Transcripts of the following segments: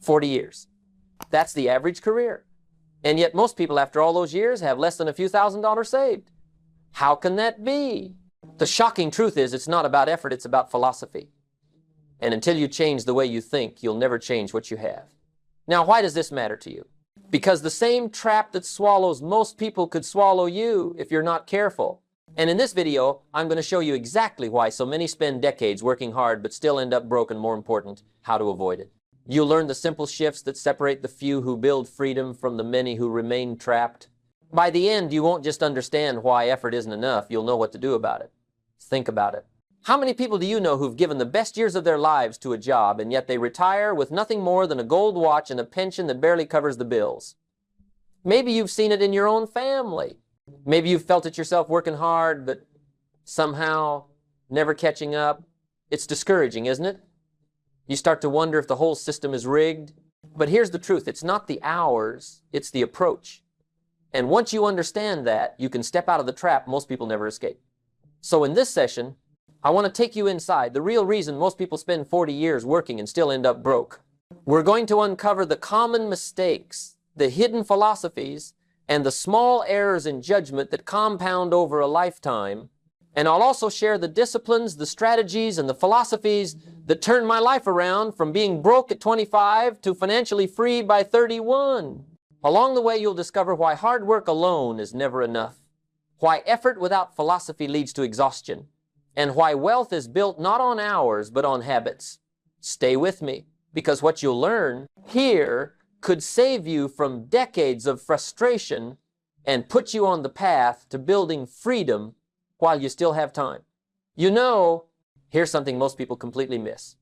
40 years. That's the average career. And yet most people after all those years have less than a few $1,000s saved. How can that be? The shocking truth is it's not about effort, it's about philosophy. And until you change the way you think, you'll never change what you have. Now, why does this matter to you? Because the same trap that swallows most people could swallow you if you're not careful. And in this video, I'm going to show you exactly why so many spend decades working hard but still end up broke, and more important, how to avoid it. You'll learn the simple shifts that separate the few who build freedom from the many who remain trapped. By the end, you won't just understand why effort isn't enough, you'll know what to do about it. Think about it. How many people do you know who've given the best years of their lives to a job, and yet they retire with nothing more than a gold watch and a pension that barely covers the bills? Maybe you've seen it in your own family. Maybe you've felt it yourself working hard, but somehow never catching up. It's discouraging, isn't it? You start to wonder if the whole system is rigged. But here's the truth. It's not the hours, it's the approach. And once you understand that, you can step out of the trap most people never escape. So in this session, I want to take you inside the real reason most people spend 40 years working and still end up broke. We're going to uncover the common mistakes, the hidden philosophies, and the small errors in judgment that compound over a lifetime. And I'll also share the disciplines, the strategies, and the philosophies that turned my life around from being broke at 25 to financially free by 31. Along the way, you'll discover why hard work alone is never enough, why effort without philosophy leads to exhaustion, and why wealth is built not on hours, but on habits. Stay with me, because what you'll learn here could save you from decades of frustration and put you on the path to building freedom while you still have time. You know, here's something most people completely miss.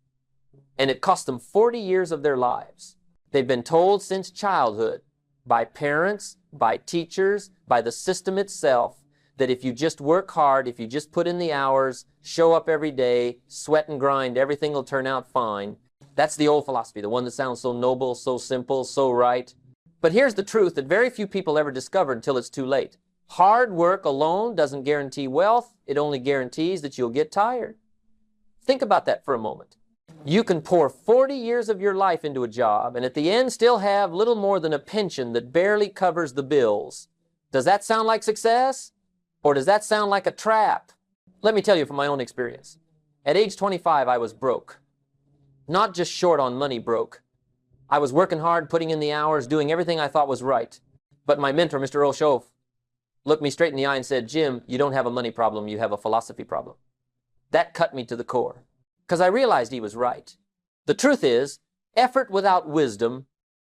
And it cost them 40 years of their lives. They've been told since childhood, by parents, by teachers, by the system itself, that if you just work hard, if you just put in the hours, show up every day, sweat and grind, everything will turn out fine. That's the old philosophy, the one that sounds so noble, so simple, so right. But here's the truth that very few people ever discover until it's too late. Hard work alone doesn't guarantee wealth. It only guarantees that you'll get tired. Think about that for a moment. You can pour 40 years of your life into a job and at the end still have little more than a pension that barely covers the bills. Does that sound like success? Or does that sound like a trap? Let me tell you from my own experience. At age 25, I was broke. Not just short on money broke. I was working hard, putting in the hours, doing everything I thought was right. But my mentor, Mr. Rohn, looked me straight in the eye and said, "Jim, you don't have a money problem, you have a philosophy problem." That cut me to the core, because I realized he was right. The truth is, effort without wisdom,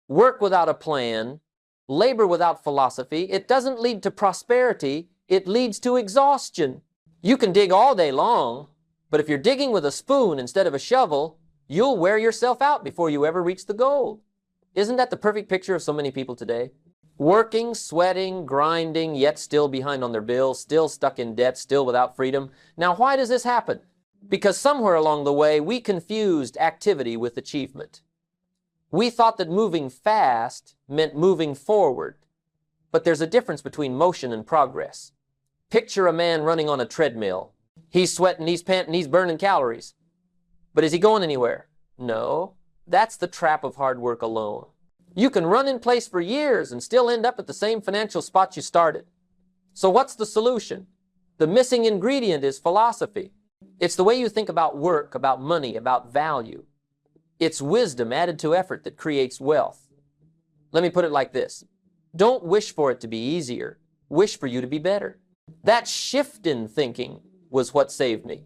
work without a plan, labor without philosophy, it doesn't lead to prosperity, it leads to exhaustion. You can dig all day long, but if you're digging with a spoon instead of a shovel, you'll wear yourself out before you ever reach the goal. Isn't that the perfect picture of so many people today? Working, sweating, grinding, yet still behind on their bills, still stuck in debt, still without freedom. Now, why does this happen? Because somewhere along the way, we confused activity with achievement. We thought that moving fast meant moving forward. But there's a difference between motion and progress. Picture a man running on a treadmill. He's sweating, he's panting, he's burning calories. But is he going anywhere? No. That's the trap of hard work alone. You can run in place for years and still end up at the same financial spot you started. So what's the solution? The missing ingredient is philosophy. It's the way you think about work, about money, about value. It's wisdom added to effort that creates wealth. Let me put it like this. Don't wish for it to be easier. Wish for you to be better. That shift in thinking was what saved me.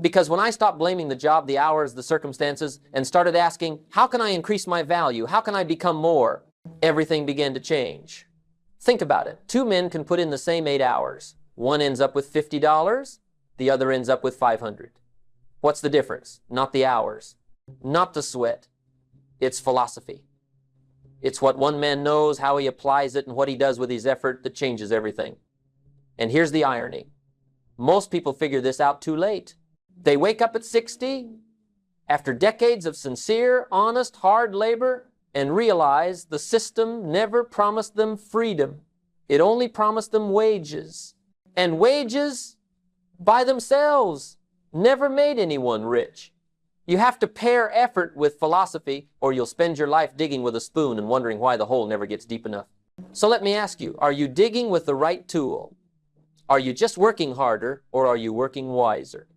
Because when I stopped blaming the job, the hours, the circumstances, and started asking, how can I increase my value? How can I become more? Everything began to change. Think about it. Two men can put in the same 8 hours. One ends up with $50, the other ends up with $500. What's the difference? Not the hours, not the sweat. It's philosophy. It's what one man knows, how he applies it, and what he does with his effort that changes everything. And here's the irony. Most people figure this out too late. They wake up at 60, after decades of sincere, honest, hard labor, and realize the system never promised them freedom. It only promised them wages. And wages, by themselves, never made anyone rich. You have to pair effort with philosophy, or you'll spend your life digging with a spoon and wondering why the hole never gets deep enough. So let me ask you, are you digging with the right tool? Are you just working harder, or are you working wiser?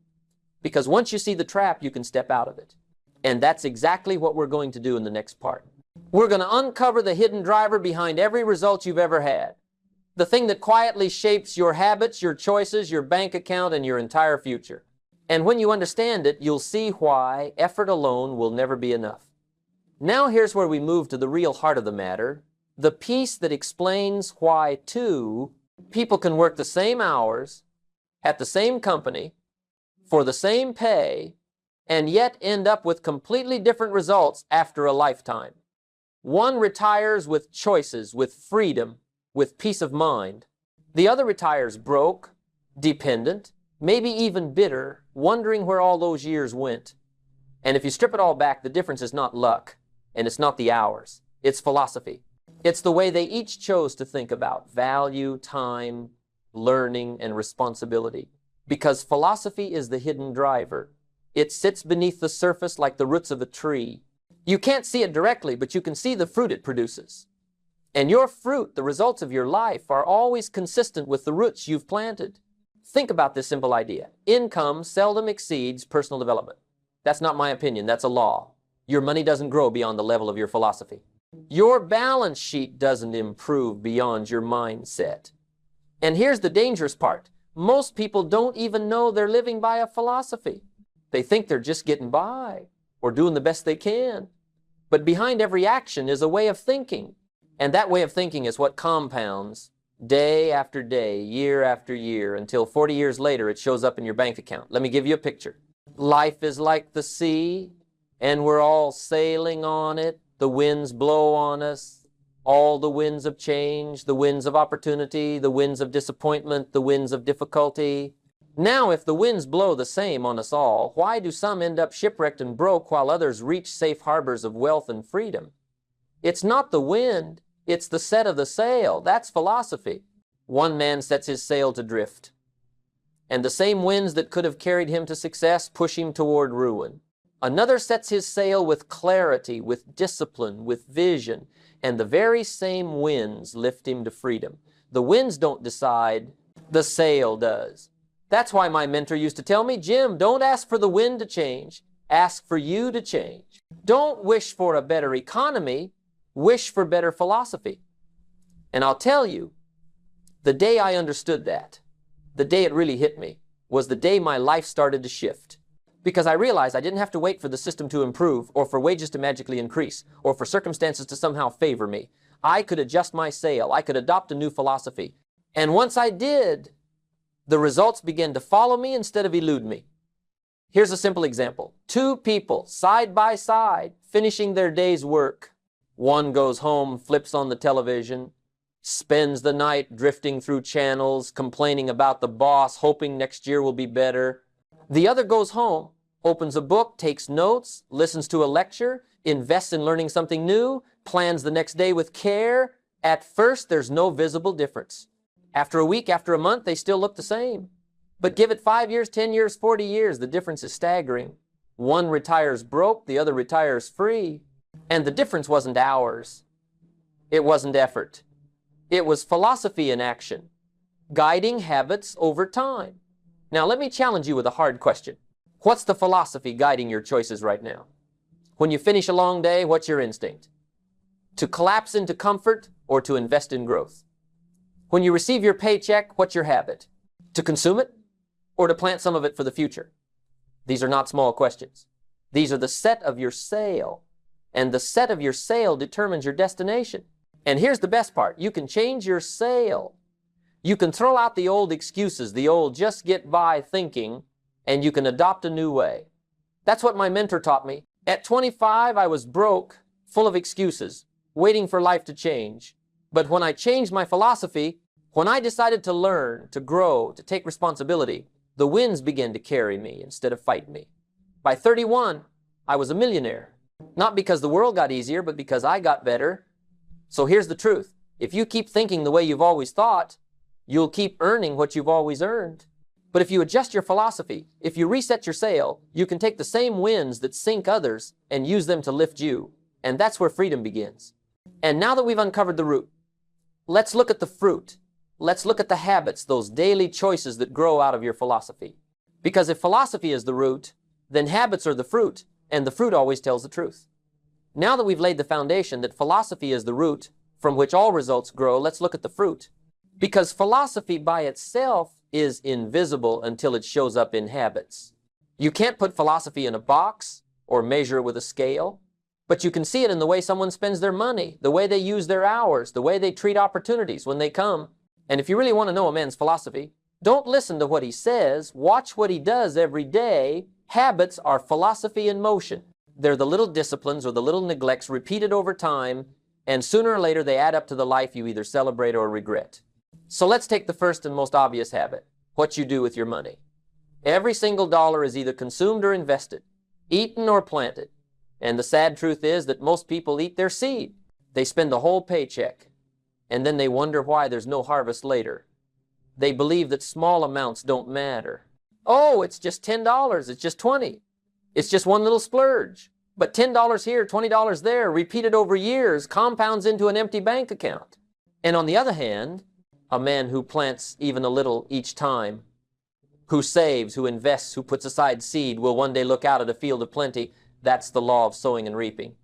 Because once you see the trap, you can step out of it. And that's exactly what we're going to do in the next part. We're going to uncover the hidden driver behind every result you've ever had. The thing that quietly shapes your habits, your choices, your bank account, and your entire future. And when you understand it, you'll see why effort alone will never be enough. Now here's where we move to the real heart of the matter, the piece that explains why, too, people can work the same hours, at the same company, for the same pay, and yet end up with completely different results after a lifetime. One retires with choices, with freedom, with peace of mind. The other retires broke, dependent, maybe even bitter, wondering where all those years went. And if you strip it all back, the difference is not luck, and it's not the hours. It's philosophy. It's the way they each chose to think about value, time, learning, and responsibility. Because philosophy is the hidden driver. It sits beneath the surface like the roots of a tree. You can't see it directly, but you can see the fruit it produces. And your fruit, the results of your life, are always consistent with the roots you've planted. Think about this simple idea. Income seldom exceeds personal development. That's not my opinion, that's a law. Your money doesn't grow beyond the level of your philosophy. Your balance sheet doesn't improve beyond your mindset. And here's the dangerous part. Most people don't even know they're living by a philosophy. They think they're just getting by or doing the best they can. But behind every action is a way of thinking. And that way of thinking is what compounds day after day, year after year, until 40 years later it shows up in your bank account. Let me give you a picture. Life is like the sea, and we're all sailing on it. The winds blow on us, all the winds of change, the winds of opportunity, the winds of disappointment, the winds of difficulty. Now, if the winds blow the same on us all, why do some end up shipwrecked and broke while others reach safe harbors of wealth and freedom? It's not the wind, it's the set of the sail. That's philosophy. One man sets his sail to drift, and the same winds that could have carried him to success push him toward ruin. Another sets his sail with clarity, with discipline, with vision, and the very same winds lift him to freedom. The winds don't decide, the sail does. That's why my mentor used to tell me, Jim, don't ask for the wind to change, ask for you to change. Don't wish for a better economy, wish for better philosophy. And I'll tell you, the day I understood that, the day it really hit me, was the day my life started to shift. Because I realized I didn't have to wait for the system to improve, or for wages to magically increase, or for circumstances to somehow favor me. I could adjust my sail. I could adopt a new philosophy. And once I did, the results began to follow me instead of elude me. Here's a simple example. Two people, side by side, finishing their day's work. One goes home, flips on the television, spends the night drifting through channels, complaining about the boss, hoping next year will be better. The other goes home, opens a book, takes notes, listens to a lecture, invests in learning something new, plans the next day with care. At first, there's no visible difference. After a week, after a month, they still look the same. But give it 5 years, 10 years, 40 years, the difference is staggering. One retires broke, the other retires free. And the difference wasn't hours. It wasn't effort. It was philosophy in action, guiding habits over time. Now, let me challenge you with a hard question. What's the philosophy guiding your choices right now? When you finish a long day, what's your instinct? To collapse into comfort or to invest in growth? When you receive your paycheck, what's your habit? To consume it or to plant some of it for the future? These are not small questions. These are the set of your sail, and the set of your sail determines your destination. And here's the best part. You can change your sail. You can throw out the old excuses, the old just get by thinking, and you can adopt a new way. That's what my mentor taught me. At 25, I was broke, full of excuses, waiting for life to change. But when I changed my philosophy, when I decided to learn, to grow, to take responsibility, the winds began to carry me instead of fight me. By 31, I was a millionaire. Not because the world got easier, but because I got better. So here's the truth. If you keep thinking the way you've always thought, you'll keep earning what you've always earned. But if you adjust your philosophy, if you reset your sail, you can take the same winds that sink others and use them to lift you. And that's where freedom begins. And now that we've uncovered the root, let's look at the fruit. Let's look at the habits, those daily choices that grow out of your philosophy. Because if philosophy is the root, then habits are the fruit, and the fruit always tells the truth. Now that we've laid the foundation that philosophy is the root from which all results grow, let's look at the fruit. Because philosophy by itself is invisible until it shows up in habits. You can't put philosophy in a box or measure it with a scale, but you can see it in the way someone spends their money, the way they use their hours, the way they treat opportunities when they come. And if you really want to know a man's philosophy, don't listen to what he says, watch what he does every day. Habits are philosophy in motion. They're the little disciplines or the little neglects repeated over time, and sooner or later they add up to the life you either celebrate or regret. So let's take the first and most obvious habit, what you do with your money. Every single dollar is either consumed or invested, eaten or planted. And the sad truth is that most people eat their seed. They spend the whole paycheck, and then they wonder why there's no harvest later. They believe that small amounts don't matter. Oh, it's just $10, it's just $20. It's just one little splurge. But $10 here, $20 there, repeated over years, compounds into an empty bank account. And on the other hand, a man who plants even a little each time, who saves, who invests, who puts aside seed, will one day look out at a field of plenty. That's the law of sowing and reaping.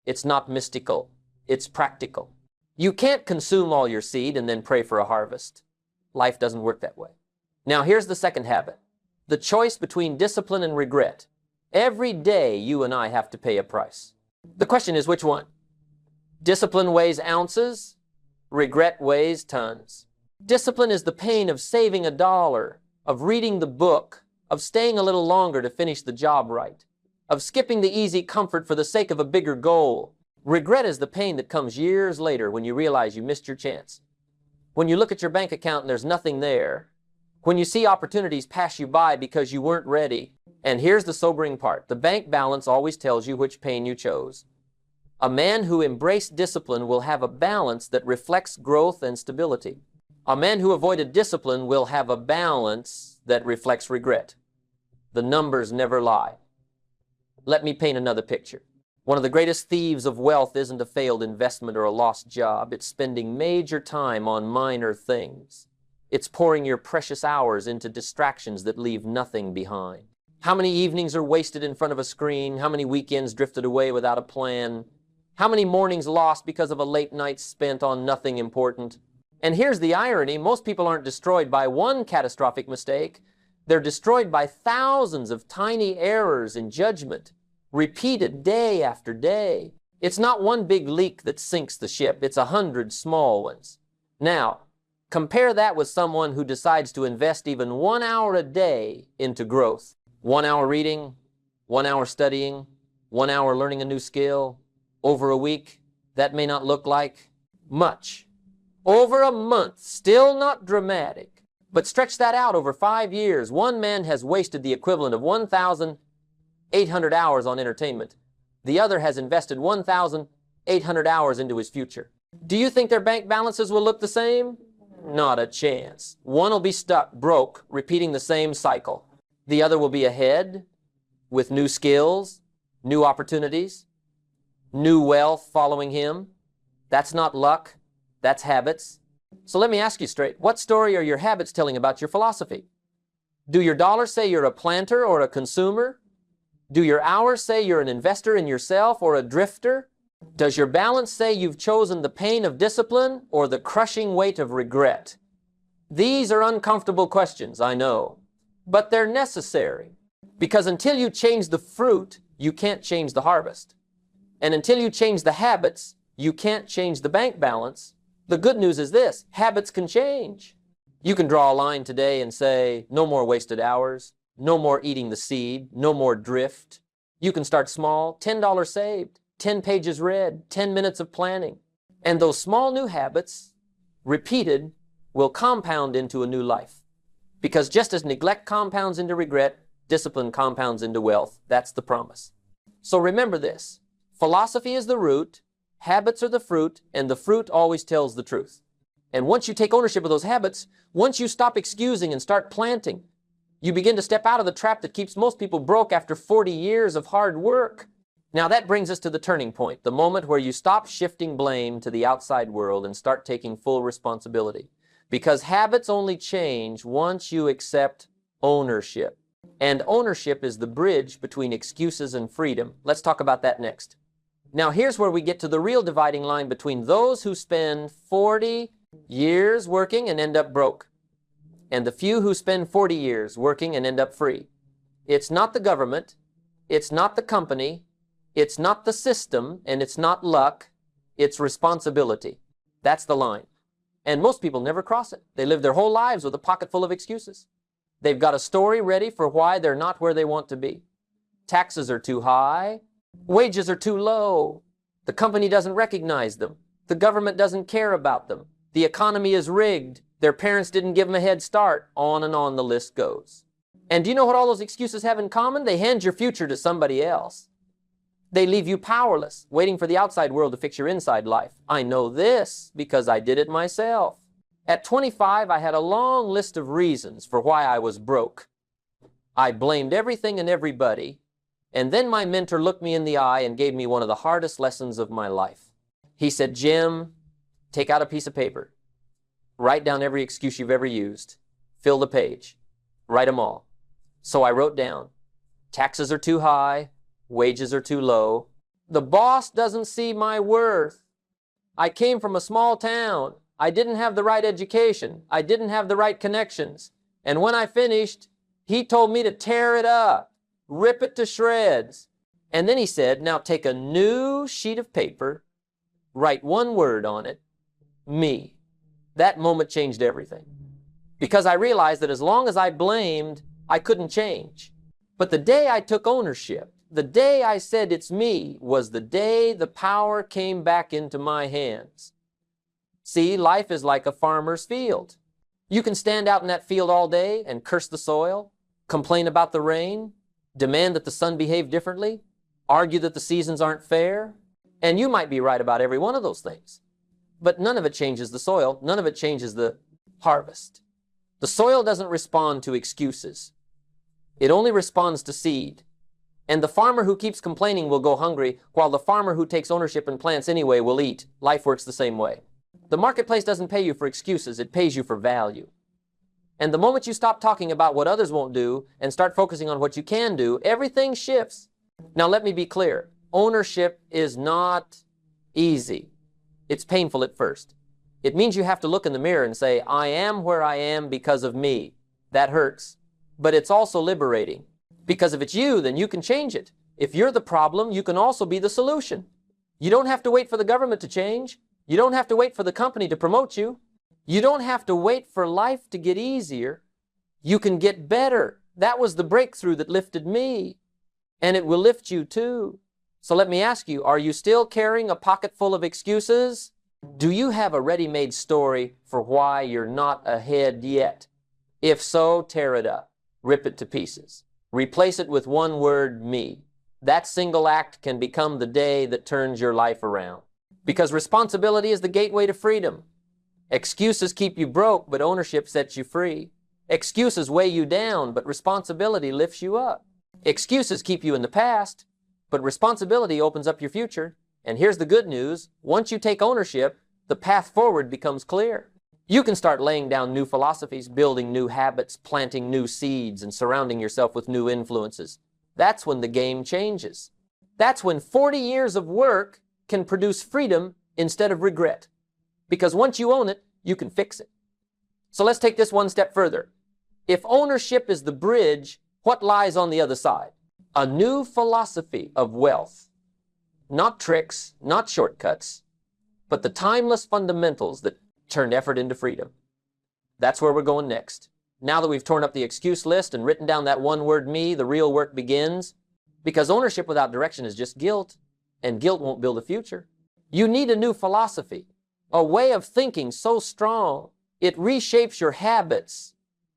It's not mystical, it's practical. You can't consume all your seed and then pray for a harvest. Life doesn't work that way. Now here's the second habit, the choice between discipline and regret. Every day you and I have to pay a price. The question is, which one? Discipline weighs ounces, regret weighs tons. Discipline is the pain of saving a dollar, of reading the book, of staying a little longer to finish the job right, of skipping the easy comfort for the sake of a bigger goal. Regret is the pain that comes years later when you realize you missed your chance. When you look at your bank account and there's nothing there. When you see opportunities pass you by because you weren't ready. And here's the sobering part. The bank balance always tells you which pain you chose. A man who embraced discipline will have a balance that reflects growth and stability. A man who avoided discipline will have a balance that reflects regret. The numbers never lie. Let me paint another picture. One of the greatest thieves of wealth isn't a failed investment or a lost job. It's spending major time on minor things. It's pouring your precious hours into distractions that leave nothing behind. How many evenings are wasted in front of a screen? How many weekends drifted away without a plan? How many mornings lost because of a late night spent on nothing important? And here's the irony. Most people aren't destroyed by one catastrophic mistake. They're destroyed by thousands of tiny errors in judgment, repeated day after day. It's not one big leak that sinks the ship. It's 100 small ones. Now, compare that with someone who decides to invest even 1 hour a day into growth. 1 hour reading, 1 hour studying, 1 hour learning a new skill. Over a week, that may not look like much. Over a month, still not dramatic. But stretch that out over 5 years. One man has wasted the equivalent of 1,800 hours on entertainment. The other has invested 1,800 hours into his future. Do you think their bank balances will look the same? Not a chance. One will be stuck, broke, repeating the same cycle. The other will be ahead with new skills, new opportunities, new wealth following him. That's not luck. That's habits. So let me ask you straight, what story are your habits telling about your philosophy? Do your dollars say you're a planter or a consumer? Do your hours say you're an investor in yourself or a drifter? Does your balance say you've chosen the pain of discipline or the crushing weight of regret? These are uncomfortable questions, I know, but they're necessary. Because until you change the fruit, you can't change the harvest. And until you change the habits, you can't change the bank balance. The good news is this, habits can change. You can draw a line today and say, no more wasted hours, no more eating the seed, no more drift. You can start small, $10 saved, 10 pages read, 10 minutes of planning. And those small new habits, repeated, will compound into a new life. Because just as neglect compounds into regret, discipline compounds into wealth. That's the promise. So remember this, philosophy is the root, habits are the fruit, and the fruit always tells the truth. And once you take ownership of those habits, once you stop excusing and start planting, You begin to step out of the trap that keeps most people broke after 40 years of hard work. Now that brings us to the turning point, the moment where you stop shifting blame to the outside world and start taking full responsibility. Because habits only change once you accept ownership. And ownership is the bridge between excuses and freedom. Let's talk about that next. Now here's where we get to the real dividing line between those who spend 40 years working and end up broke, and the few who spend 40 years working and end up free. It's not the government, it's not the company, it's not the system, and it's not luck, it's responsibility. That's the line. And most people never cross it. They live their whole lives with a pocket full of excuses. They've got a story ready for why they're not where they want to be. Taxes are too high, wages are too low, the company doesn't recognize them, the government doesn't care about them, the economy is rigged, their parents didn't give them a head start, on and on the list goes. And do you know what all those excuses have in common? They hand your future to somebody else. They leave you powerless, waiting for the outside world to fix your inside life. I know this because I did it myself. At 25, I had a long list of reasons for why I was broke. I blamed everything and everybody, and then my mentor looked me in the eye and gave me one of the hardest lessons of my life. He said, Jim, take out a piece of paper. Write down every excuse you've ever used. Fill the page. Write them all. So I wrote down, taxes are too high, wages are too low. The boss doesn't see my worth. I came from a small town. I didn't have the right education. I didn't have the right connections. And when I finished, he told me to tear it up, rip it to shreds. And then he said, now take a new sheet of paper, write one word on it, me. That moment changed everything. Because I realized that as long as I blamed, I couldn't change. But the day I took ownership, the day I said it's me, was the day the power came back into my hands. See, life is like a farmer's field. You can stand out in that field all day and curse the soil, complain about the rain, demand that the sun behave differently, argue that the seasons aren't fair, and you might be right about every one of those things. But none of it changes the soil. None of it changes the harvest. The soil doesn't respond to excuses. It only responds to seed. And the farmer who keeps complaining will go hungry, while the farmer who takes ownership and plants anyway will eat. Life works the same way. The marketplace doesn't pay you for excuses. It pays you for value. And the moment you stop talking about what others won't do and start focusing on what you can do, everything shifts. Now let me be clear. Ownership is not easy. It's painful at first. It means you have to look in the mirror and say, I am where I am because of me. That hurts. But it's also liberating. Because if it's you, then you can change it. If you're the problem, you can also be the solution. You don't have to wait for the government to change. You don't have to wait for the company to promote you. You don't have to wait for life to get easier. You can get better. That was the breakthrough that lifted me. And it will lift you too. So let me ask you, are you still carrying a pocket full of excuses? Do you have a ready-made story for why you're not ahead yet? If so, tear it up. Rip it to pieces. Replace it with one word, me. That single act can become the day that turns your life around. Because responsibility is the gateway to freedom. Excuses keep you broke, but ownership sets you free. Excuses weigh you down, but responsibility lifts you up. Excuses keep you in the past, but responsibility opens up your future. And here's the good news. Once you take ownership, the path forward becomes clear. You can start laying down new philosophies, building new habits, planting new seeds, and surrounding yourself with new influences. That's when the game changes. That's when 40 years of work can produce freedom instead of regret. Because once you own it, you can fix it. So let's take this one step further. If ownership is the bridge, what lies on the other side? A new philosophy of wealth. Not tricks, not shortcuts, but the timeless fundamentals that turned effort into freedom. That's where we're going next. Now that we've torn up the excuse list and written down that one word, me, the real work begins. Because ownership without direction is just guilt, and guilt won't build a future. You need a new philosophy, a way of thinking so strong, it reshapes your habits,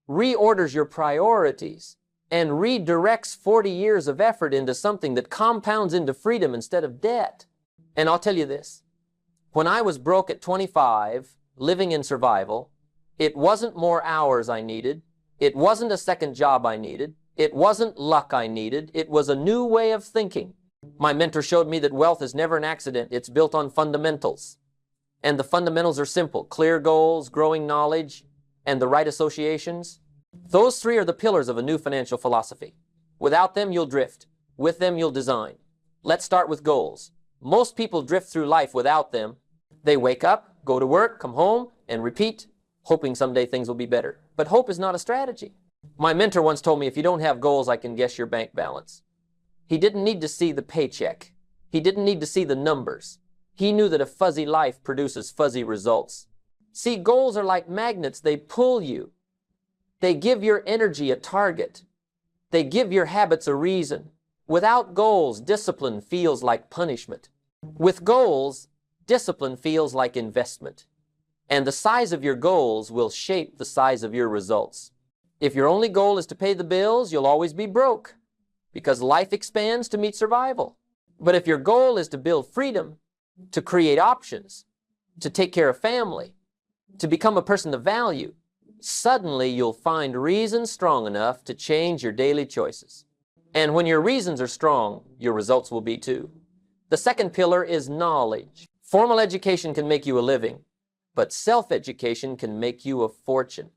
reorders your priorities, and redirects 40 years of effort into something that compounds into freedom instead of debt. And I'll tell you this, when I was broke at 25, living in survival, it wasn't more hours I needed, It wasn't a second job I needed. It wasn't luck I needed. It was a new way of thinking. My mentor showed me that wealth is never an accident. It's built on fundamentals. And the fundamentals are simple: clear goals, growing knowledge, and the right associations. Those three are the pillars of a new financial philosophy. Without them, you'll drift. With them, you'll design. Let's start with goals. Most people drift through life without them. They wake up, go to work, come home, and repeat, hoping someday things will be better. But hope is not a strategy. My mentor once told me, if you don't have goals, I can guess your bank balance. He didn't need to see the paycheck. He didn't need to see the numbers. He knew that a fuzzy life produces fuzzy results. See, goals are like magnets. They pull you. They give your energy a target. They give your habits a reason. Without goals, discipline feels like punishment. With goals, discipline feels like investment. And the size of your goals will shape the size of your results. If your only goal is to pay the bills, you'll always be broke, because life expands to meet survival. But if your goal is to build freedom, to create options, to take care of family, to become a person of value, suddenly you'll find reasons strong enough to change your daily choices. And when your reasons are strong, your results will be too. The second pillar is knowledge. Formal education can make you a living, but self-education can make you a fortune.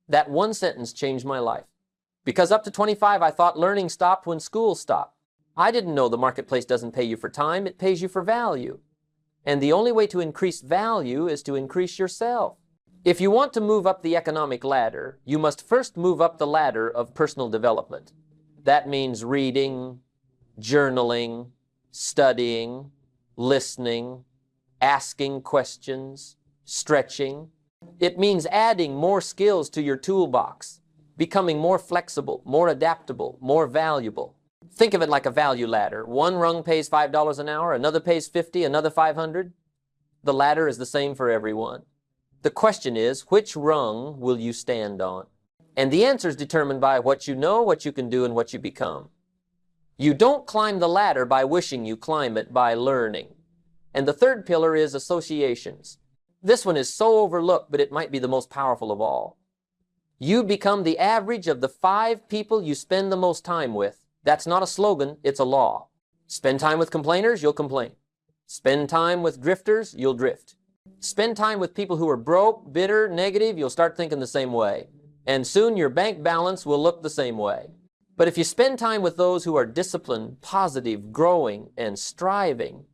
That one sentence changed my life. Because up to 25, I thought learning stopped when school stopped. I didn't know the marketplace doesn't pay you for time, it pays you for value. And the only way to increase value is to increase yourself. If you want to move up the economic ladder, you must first move up the ladder of personal development. That means reading, journaling, studying, listening, asking questions, stretching. It means adding more skills to your toolbox, becoming more flexible, more adaptable, more valuable. Think of it like a value ladder. One rung pays $5 an hour, another pays $50, another $500. The ladder is the same for everyone. The question is, which rung will you stand on? And the answer is determined by what you know, what you can do, and what you become. You don't climb the ladder by wishing, you climb it by learning. And the third pillar is associations. This one is so overlooked, but it might be the most powerful of all. You become the average of the 5 people you spend the most time with. That's not a slogan, it's a law. Spend time with complainers, you'll complain. Spend time with drifters, you'll drift. Spend time with people who are broke, bitter, negative, you'll start thinking the same way. And soon your bank balance will look the same way. But if you spend time with those who are disciplined, positive, growing, and striving,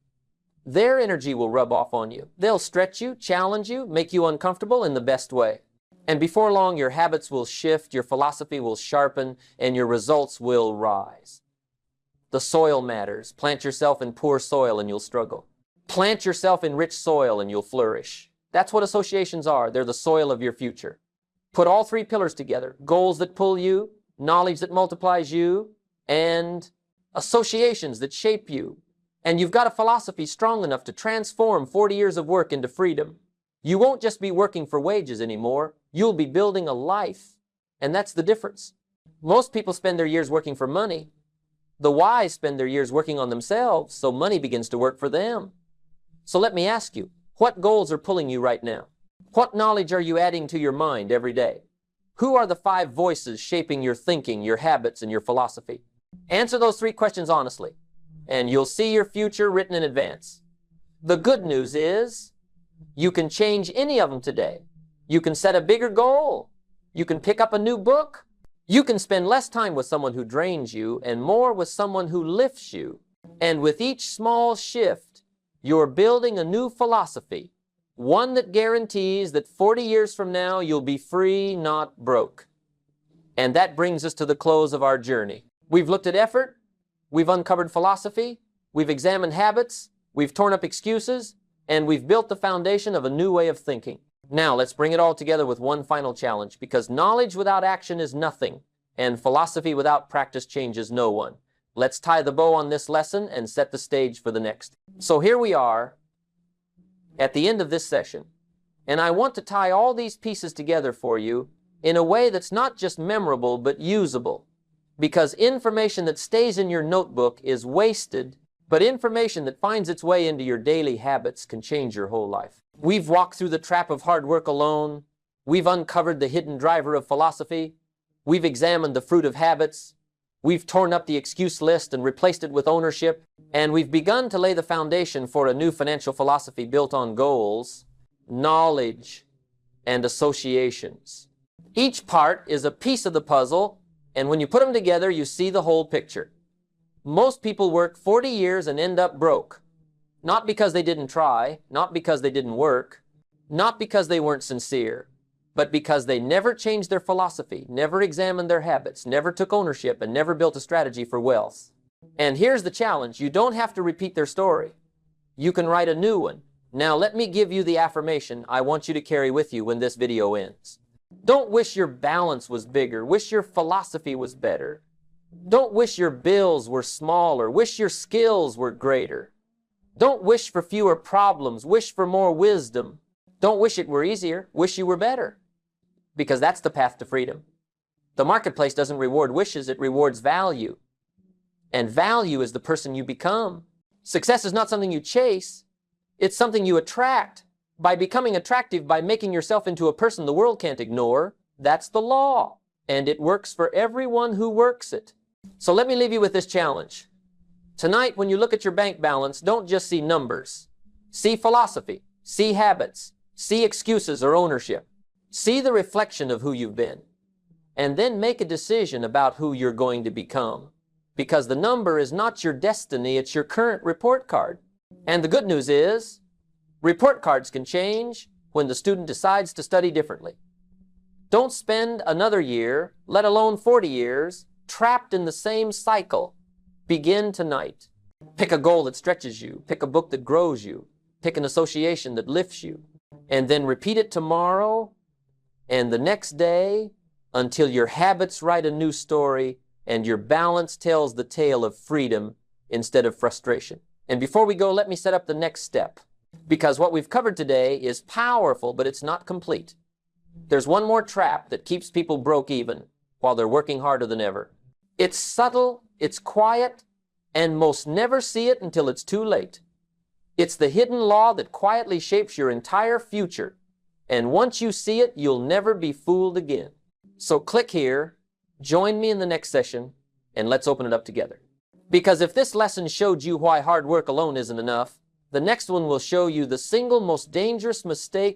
their energy will rub off on you. They'll stretch you, challenge you, make you uncomfortable in the best way. And before long, your habits will shift, your philosophy will sharpen, and your results will rise. The soil matters. Plant yourself in poor soil and you'll struggle. Plant yourself in rich soil and you'll flourish. That's what associations are. They're the soil of your future. Put all 3 pillars together: goals that pull you, knowledge that multiplies you, and associations that shape you. And you've got a philosophy strong enough to transform 40 years of work into freedom. You won't just be working for wages anymore. You'll be building a life. And that's the difference. Most people spend their years working for money. The wise spend their years working on themselves, so money begins to work for them. So let me ask you, what goals are pulling you right now? What knowledge are you adding to your mind every day? Who are the 5 voices shaping your thinking, your habits, and your philosophy? Answer those 3 questions honestly, and you'll see your future written in advance. The good news is, you can change any of them today. You can set a bigger goal. You can pick up a new book. You can spend less time with someone who drains you and more with someone who lifts you. And with each small shift, you're building a new philosophy, one that guarantees that 40 years from now, you'll be free, not broke. And that brings us to the close of our journey. We've looked at effort. We've uncovered philosophy. We've examined habits. We've torn up excuses. And we've built the foundation of a new way of thinking. Now, let's bring it all together with one final challenge, because knowledge without action is nothing, and philosophy without practice changes no one. Let's tie the bow on this lesson and set the stage for the next. So here we are at the end of this session, and I want to tie all these pieces together for you in a way that's not just memorable, but usable. Because information that stays in your notebook is wasted, but information that finds its way into your daily habits can change your whole life. We've walked through the trap of hard work alone. We've uncovered the hidden driver of philosophy. We've examined the fruit of habits. We've torn up the excuse list and replaced it with ownership. And we've begun to lay the foundation for a new financial philosophy built on goals, knowledge, and associations. Each part is a piece of the puzzle, and when you put them together, you see the whole picture. Most people work 40 years and end up broke. Not because they didn't try, not because they didn't work, not because they weren't sincere, but because they never changed their philosophy, never examined their habits, never took ownership, and never built a strategy for wealth. And here's the challenge. You don't have to repeat their story. You can write a new one. Now let me give you the affirmation I want you to carry with you when this video ends. Don't wish your balance was bigger. Wish your philosophy was better. Don't wish your bills were smaller. Wish your skills were greater. Don't wish for fewer problems. Wish for more wisdom. Don't wish it were easier. Wish you were better. Because that's the path to freedom. The marketplace doesn't reward wishes, it rewards value. And value is the person you become. Success is not something you chase. It's something you attract. By becoming attractive, by making yourself into a person the world can't ignore, that's the law. And it works for everyone who works it. So let me leave you with this challenge. Tonight, when you look at your bank balance, don't just see numbers. See philosophy. See habits. See excuses or ownership. See the reflection of who you've been. And then make a decision about who you're going to become. Because the number is not your destiny, it's your current report card. And the good news is, report cards can change when the student decides to study differently. Don't spend another year, let alone 40 years, trapped in the same cycle. Begin tonight. Pick a goal that stretches you. Pick a book that grows you. Pick an association that lifts you. And then repeat it tomorrow and the next day until your habits write a new story and your balance tells the tale of freedom instead of frustration. And before we go, let me set up the next step. Because what we've covered today is powerful, but it's not complete. There's one more trap that keeps people broke even while they're working harder than ever. It's subtle, it's quiet, and most never see it until it's too late. It's the hidden law that quietly shapes your entire future. And once you see it, you'll never be fooled again. So click here, join me in the next session, and let's open it up together. Because if this lesson showed you why hard work alone isn't enough, the next one will show you the single most dangerous mistake